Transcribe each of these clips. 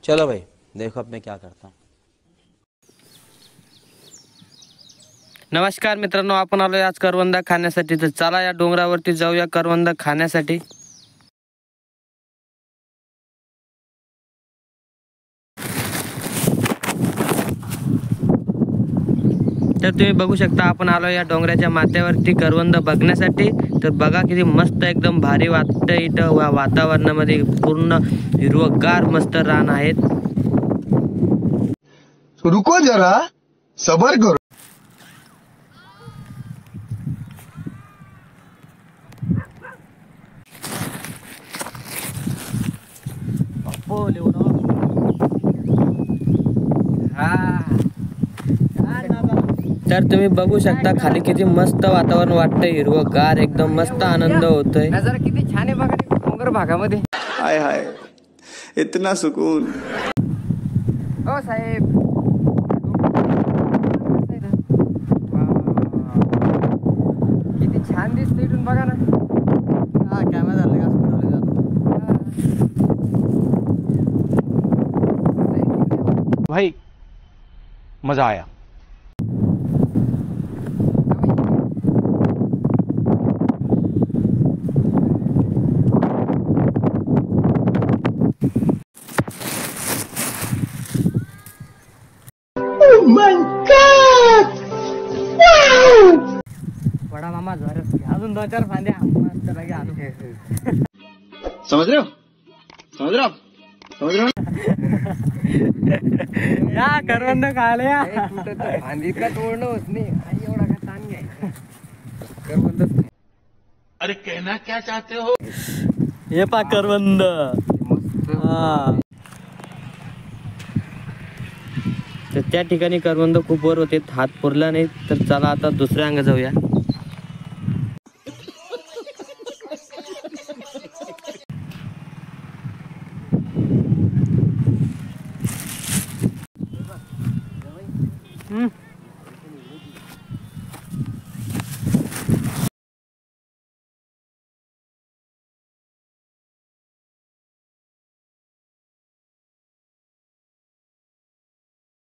चलो भाई देखो अब मैं क्या करता हूँ। नमस्कार मित्रांनो, आपण आलोय आज करवंद खाण्यासाठी। तर चला या डोंगरावरती जाऊया करवंद खाण्यासाठी। तर तुम्ही बघू शकता आपण आलोय या डोंगराच्या माथ्यावरती करवंद बघण्यासाठी। तर बघा किती मस्त एकदम भारी वाटतं इथं वातावरणामध्ये, पूर्ण हिरवगार मस्त रान आहेत। रुको जरा सबर करो। तर तुम्ही बघू शकता खाली किती मस्त वातावरण वाटतंय, हिरवगार एकदम मस्त आनंद होतोय। नजारा किती छान आहे बघा डोंगर भागामध्ये। हाय हाय इतना सुकून। हो साहेब, किती छान दिसतंय इथून बघा ना। हा कॅमेरा झाला का फिरवलं जातो भाई मजा आया। बडा मामा जोरात अजून 2-4 फांद्या मस्त लगे आणू। समझ रहे हो समझ रहे हो समझ रहे हो या करवंद खायला या। फांदीत का तोडणं होत नाही, आई एवढा का ताण घ्यायचा। करवंद अरे कहना क्या चाहते हो। हे पा करवंद। हा तर त्या ठिकाणी करवंद खूप वर होते, हात पुरला नाही। तर चला आता दुसऱ्या अंग जाऊया।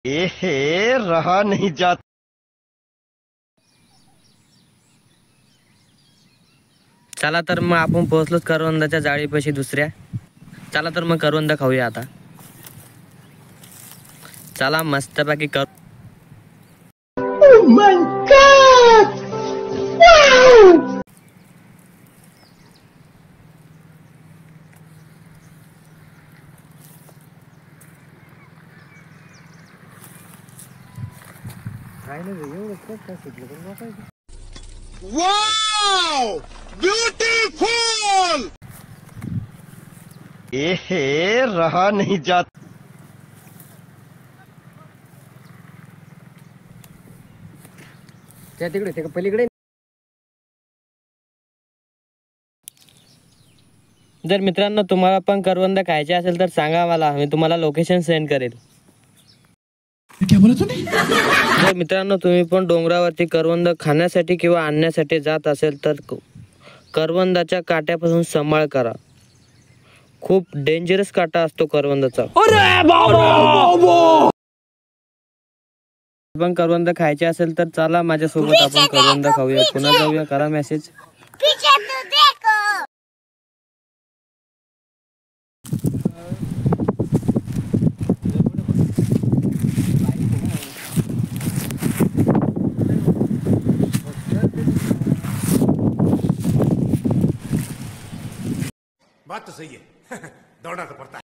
एहे रहा नहीं जाता। चला तर मग आपण पोहोचलोच करवंदाच्या जाळीपाशी दुसऱ्या। चला तर मग करवंद खाऊया आता। चला मस्तपैकी कर वाओ ब्यूटीफुल। एहे रहा नहीं जाता। त्या तिकडे ते पलीकडे। जर मित्रांनो तुम्हाला पण करवंद खायचे असेल तर सांगा मला, मी तुम्हाला लोकेशन सेंड करेल। क्या बोला तूने। जर मित्रांनो तुम्ही पण डोंगरावरती करवंद खाण्यासाठी किंवा आणण्यासाठी जात असेल तर करवंदाच्या काट्यापासून सांभाळ करा। खूप डेंजरस काटा असतो करवंदाचा। पण करवंद खायचे असेल तर चला माझ्यासोबत आपण करवंद खाऊया। पुन्हा जाऊया, करा मेसेज। बात तो सही है दौड़ना तो पड़ता है।